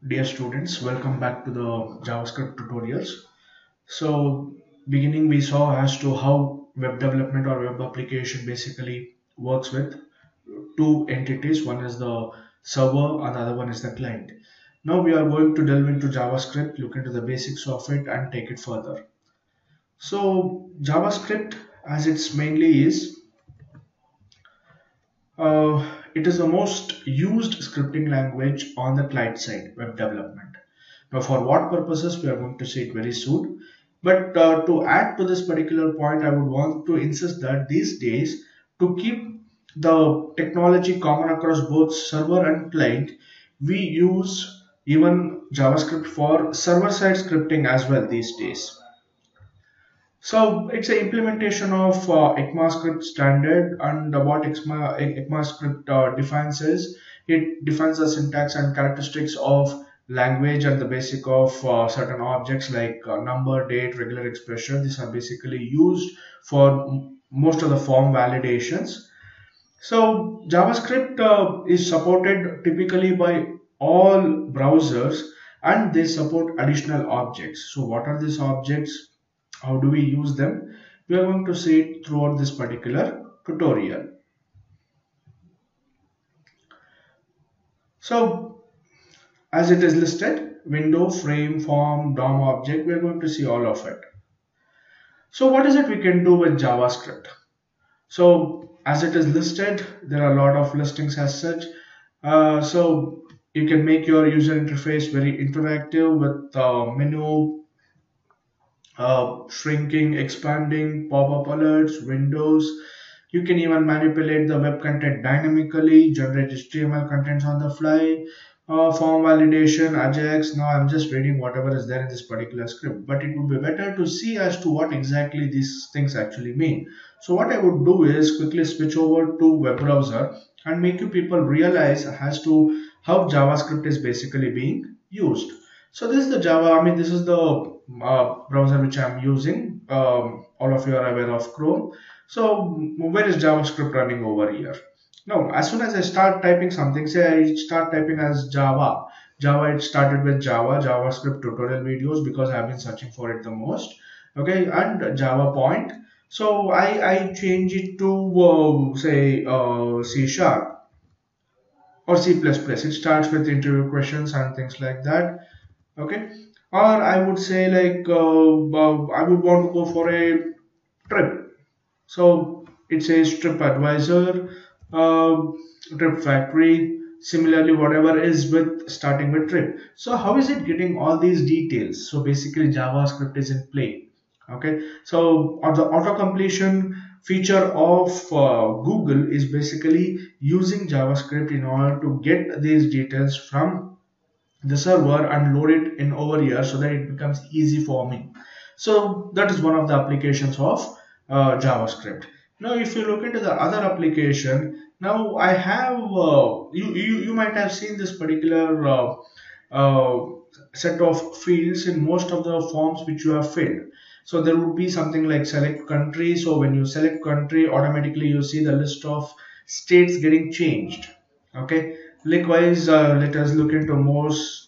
Dear students, welcome back to the JavaScript tutorials. So, beginning we saw as to how web development or web application basically works with two entities. One is the server and the other one is the client. Now we are going to delve into JavaScript, look into the basics of it and take it further. So, JavaScript as it's mainly is, it is the most used scripting language on the client side, web development. Now, for what purposes, we are going to see it very soon. But to add to this particular point, I would want to insist that these days, to keep the technology common across both server and client, we use even JavaScript for server-side scripting as well these days. So it's an implementation of ECMAScript standard, and what ECMAScript defines is it defines the syntax and characteristics of language and the basic of certain objects like number, date, regular expression. These are basically used for most of the form validations. So JavaScript is supported typically by all browsers, and they support additional objects. So what are these objects? How do we use them? We are going to see it throughout this particular tutorial. So as it is listed, window, frame, form, DOM object, we are going to see all of it. So what is it we can do with JavaScript? So as it is listed, there are a lot of listings as such. So you can make your user interface very interactive with menu, shrinking, expanding, pop-up alerts, windows. You can even manipulate the web content dynamically, generate HTML contents on the fly, form validation, Ajax. Now I'm just reading whatever is there in this particular script, but it would be better to see as to what exactly these things actually mean. So what I would do is quickly switch over to web browser and make you people realize as to how JavaScript is basically being used. So this is the this is the browser which I'm using. All of you are aware of Chrome. So where is JavaScript running over here? Now, as soon as I start typing something, say I start typing as Java, it started with JavaScript tutorial videos because I've been searching for it the most. Okay, and Java point. So I change it to say C sharp or C++. It starts with interview questions and things like that. Okay, or I would say like I would want to go for a trip. So it says trip advisor, uh, trip factory. Similarly, whatever is with starting with trip. So how is it getting all these details? So basically JavaScript is in play. Okay, so the auto completion feature of Google is basically using JavaScript in order to get these details from the server and load it in over here so that it becomes easy for me. So that is one of the applications of JavaScript. Now if you look into the other application, now I have you might have seen this particular uh, set of fields in most of the forms which you have filled. So there would be something like select country. So when you select country, automatically you see the list of states getting changed. Okay, likewise, let us look into most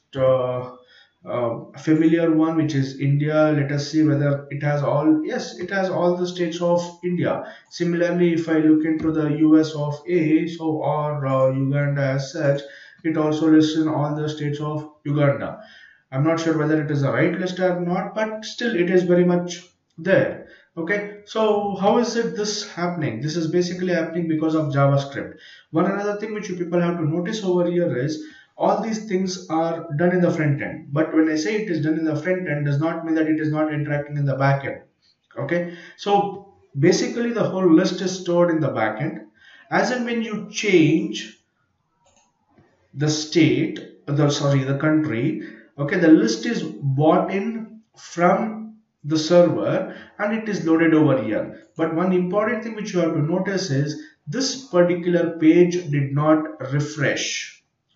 familiar one, which is India. Let us see whether it has all. Yes, it has all the states of India. Similarly, if I look into the US of A, so or Uganda as such, it also lists in all the states of Uganda. I'm not sure whether it is the right list or not, but still it is very much there. Okay, so how is it this happening? This is basically happening because of JavaScript. One another thing which you people have to notice over here is all these things are done in the front end. But when I say it is done in the front end, does not mean that it is not interacting in the back end. Okay, so basically the whole list is stored in the back end. As and when you change the state, the country, okay, the list is brought in from the server and it is loaded over here. But one important thing which you have to notice is this particular page did not refresh.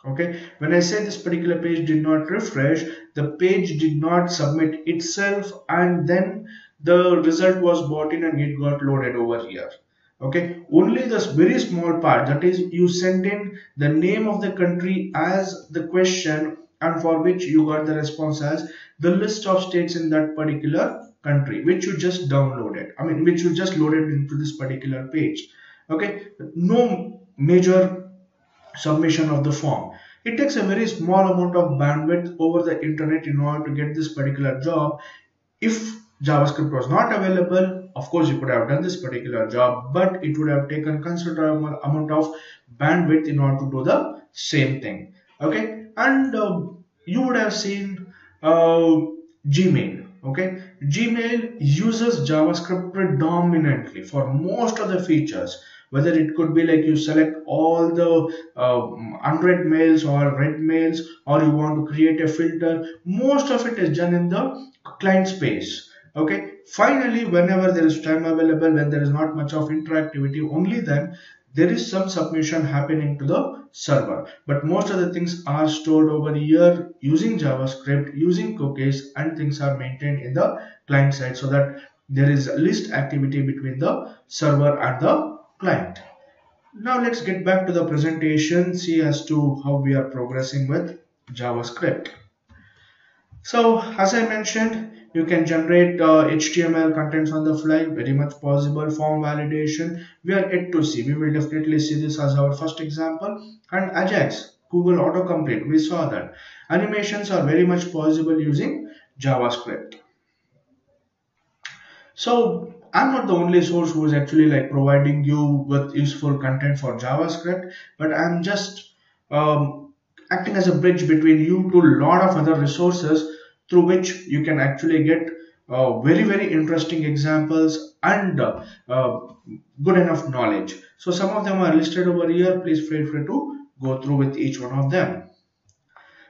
Okay, when I say this particular page did not refresh, the page did not submit itself and then the result was brought in and it got loaded over here. Okay, only this very small part, that is you sent in the name of the country as the question and for which you got the response as the list of states in that particular country, which you just downloaded. I mean, which you just loaded into this particular page. Okay, no major submission of the form. It takes a very small amount of bandwidth over the internet in order to get this particular job. If JavaScript was not available, of course you could have done this particular job, but it would have taken considerable amount of bandwidth in order to do the same thing. Okay, and you would have seen Gmail. Okay, Gmail uses JavaScript predominantly for most of the features. Whether it could be like you select all the unread mails or read mails, or you want to create a filter, most of it is done in the client space. Okay, finally, whenever there is time available, when there is not much of interactivity, only then there is some submission happening to the server. But most of the things are stored over here using JavaScript, using cookies, and things are maintained in the client side, so that there is least activity between the server and the client. Now let's get back to the presentation, see as to how we are progressing with JavaScript. So as I mentioned, you can generate HTML contents on the fly, very much possible. Form validation, we are yet to see. We will definitely see this as our first example. And Ajax, Google autocomplete, we saw that. Animations are very much possible using JavaScript. So I'm not the only source who is actually like providing you with useful content for JavaScript, but I'm just acting as a bridge between you to a lot of other resources through which you can actually get very interesting examples and good enough knowledge. So some of them are listed over here. Please feel free to go through with each one of them.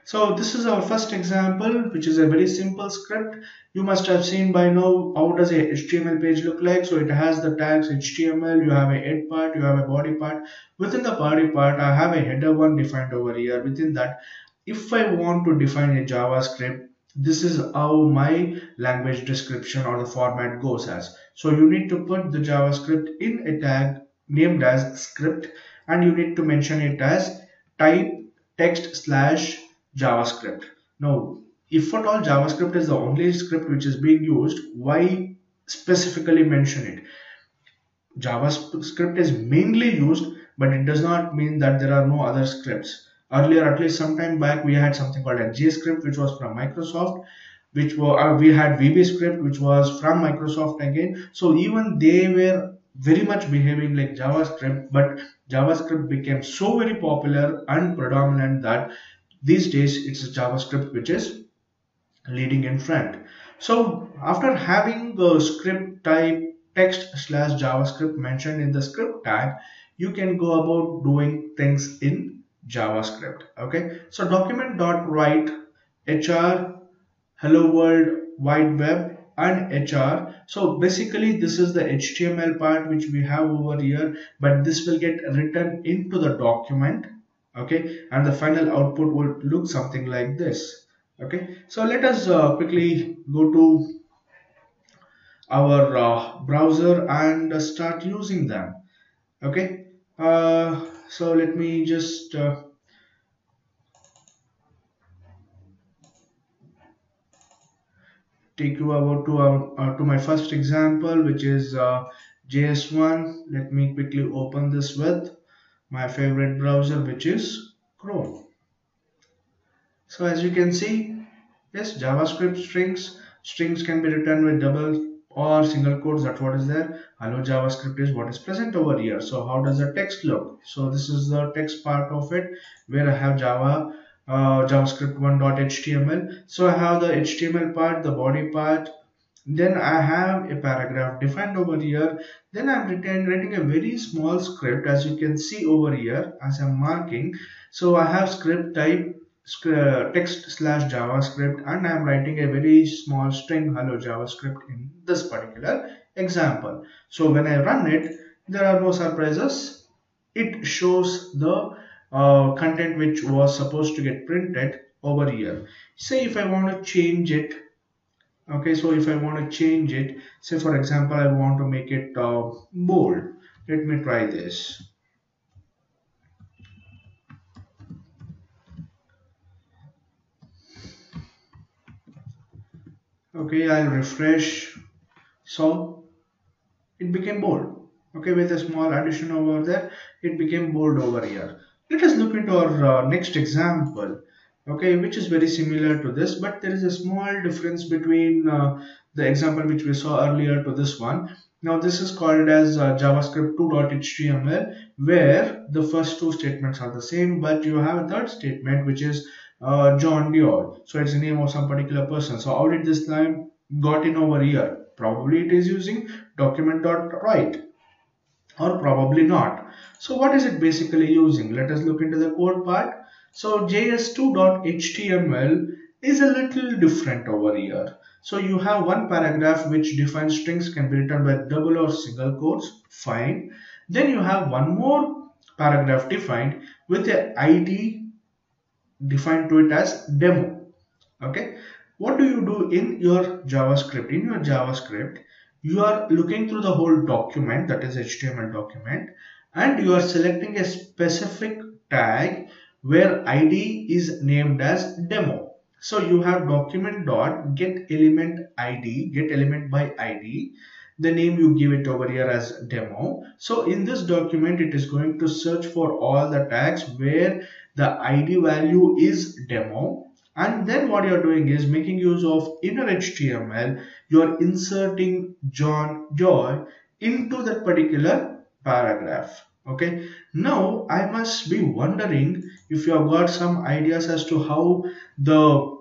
So this is our first example, which is a very simple script. You must have seen by now how does a HTML page look like. So it has the tags HTML, you have a head part, you have a body part. Within the body part, I have a header one defined over here. Within that, if I want to define a JavaScript, this is how my language description or the format goes as. So you need to put the JavaScript in a tag named as script, and you need to mention it as type text slash JavaScript. Now, if at all JavaScript is the only script which is being used, why specifically mention it? JavaScript is mainly used, but it does not mean that there are no other scripts. Earlier, at least some time back, we had something called a JScript, which was from Microsoft, which were, we had VBScript, which was from Microsoft again. So even they were very much behaving like JavaScript, but JavaScript became so very popular and predominant that these days it's JavaScript which is leading in front. So after having the script type text slash JavaScript mentioned in the script tag, you can go about doing things in JavaScript. Okay, so document.write HR hello world wide web and HR. So basically this is the HTML part which we have over here, but this will get written into the document. Okay, and the final output will look something like this. Okay, so let us quickly go to our browser and start using them. Okay, so let me just take you over to my first example, which is JS1. Let me quickly open this with my favorite browser, which is Chrome. So as you can see, yes, JavaScript strings can be written with double or single quotes. That's what is there. Hello JavaScript is what is present over here. So how does the text look? So this is the text part of it, where I have JavaScript 1.html. So I have the HTML part, the body part, then I have a paragraph defined over here. Then I'm writing a very small script, as you can see over here as I'm marking. So I have script type text slash JavaScript, and I'm writing a very small string hello JavaScript in this particular example. So when I run it, there are no surprises. It shows the content which was supposed to get printed over here. Say if I want to change it. Okay, so if I want to change it, say for example I want to make it bold. Let me try this. Okay, I'll refresh. So it became bold. Okay, with a small addition over there, it became bold over here. Let us look into our next example. Okay, which is very similar to this, but there is a small difference between the example which we saw earlier to this one. Now this is called as JavaScript 2.html, where the first two statements are the same, but you have a third statement which is John Dior. So it's the name of some particular person. So how did this line got in over here? Probably it is using document.write, or probably not. So what is it basically using? Let us look into the code part. So js2.html is a little different over here. So you have one paragraph which defines strings can be written by double or single quotes. Fine. Then you have one more paragraph defined with a id defined to it as demo. Okay, what do you do in your JavaScript? In your JavaScript, you are looking through the whole document, that is HTML document, and you are selecting a specific tag where id is named as demo. So you have document dot get element id, get element by id, the name you give it over here as demo. So in this document, it is going to search for all the tags where the id value is demo, and then what you're doing is making use of inner HTML. You're inserting John Joy into that particular paragraph. Okay. Now I must be wondering if you have got some ideas as to how the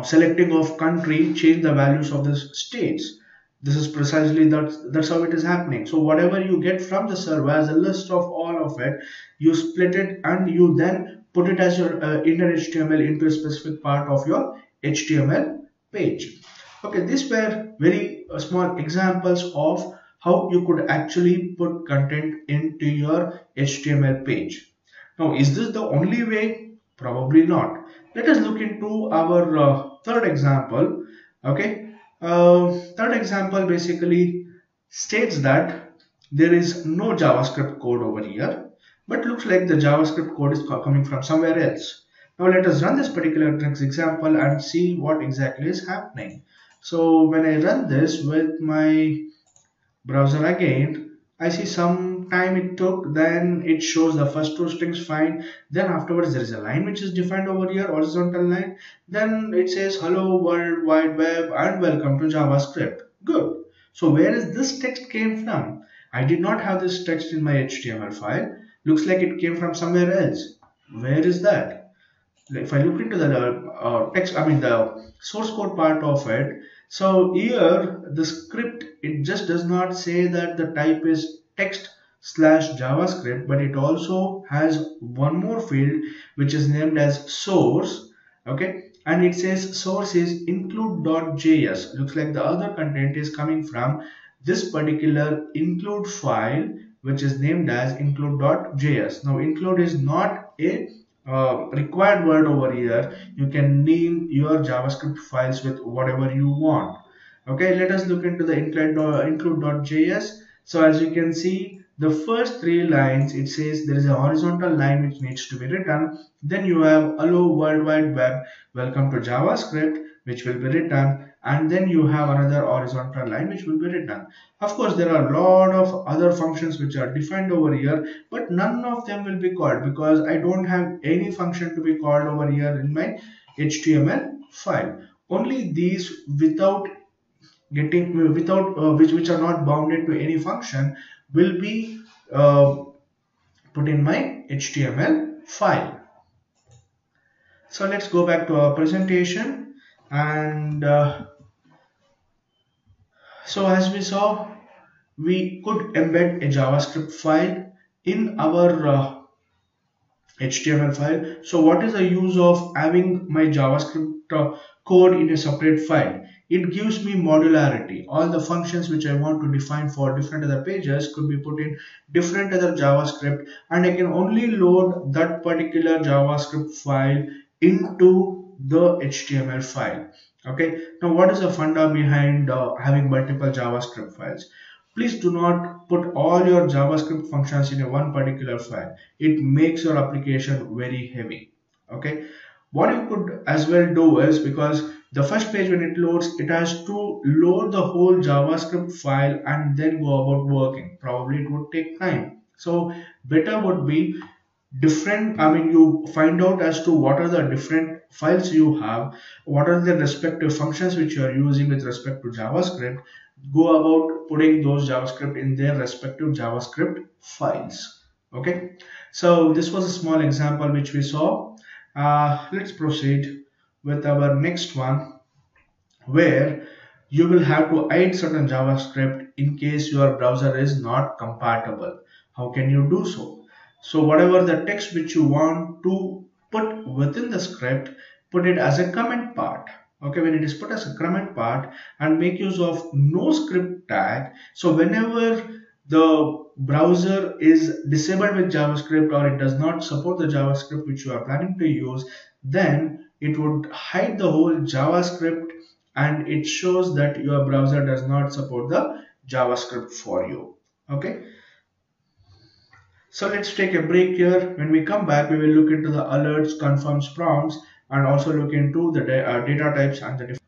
selecting of country change the values of the states. This is precisely that's how it is happening. So whatever you get from the server as a list of all of it, you split it and you then put it as your inner HTML into a specific part of your HTML page. Okay, these were very small examples of how you could actually put content into your HTML page. Now, is this the only way? Probably not. Let us look into our third example. Okay, third example basically states that there is no JavaScript code over here, but looks like the JavaScript code is coming from somewhere else. Now let us run this particular next example and see what exactly is happening. So when I run this with my browser again, I see some time it took, then it shows the first two strings fine, then afterwards there is a line which is defined over here, horizontal line, then it says hello world wide web and welcome to JavaScript. Good. So where is this text came from? I did not have this text in my HTML file. Looks like it came from somewhere else. Where is that? If I look into the text, I mean the source code part of it, so here the script, it just does not say that the type is text slash JavaScript, but it also has one more field which is named as source. Okay, and it says source is include.js. Looks like the other content is coming from this particular include file which is named as include.js. Now include is not a required word over here. You can name your JavaScript files with whatever you want. Okay, let us look into the include.js. So as you can see, the first three lines, it says there is a horizontal line which needs to be written. Then you have hello world wide web, welcome to JavaScript, which will be written, and then you have another horizontal line which will be written. Of course, there are a lot of other functions which are defined over here, but none of them will be called because I don't have any function to be called over here in my HTML file. Only these without getting without which are not bounded to any function will be put in my HTML file. So let's go back to our presentation, and so as we saw, we could embed a JavaScript file in our HTML file. So what is the use of having my JavaScript code in a separate file? It gives me modularity. All the functions which I want to define for different other pages could be put in different other JavaScript, and I can only load that particular JavaScript file into the HTML file. Okay, now what is the funda behind having multiple JavaScript files? Please do not put all your JavaScript functions in a one particular file. It makes your application very heavy. Okay. What you could as well do is, because the first page when it loads, it has to load the whole JavaScript file and then go about working. Probably it would take time. So better would be different, I mean, you find out as to what are the different files you have, what are the respective functions which you are using with respect to JavaScript. Go about putting those JavaScript in their respective JavaScript files. Okay, so this was a small example which we saw. Let's proceed with our next one, where you will have to hide certain JavaScript in case your browser is not compatible. How can you do so? So whatever the text which you want to put within the script, put it as a comment part. Okay, when it is put as a comment part, and make use of no script tag. So whenever the browser is disabled with JavaScript, or it does not support the JavaScript which you are planning to use, then it would hide the whole JavaScript, and it shows that your browser does not support the JavaScript for you. Okay, so let's take a break here. When we come back, we will look into the alerts, confirms, prompts, and also look into the data types and the different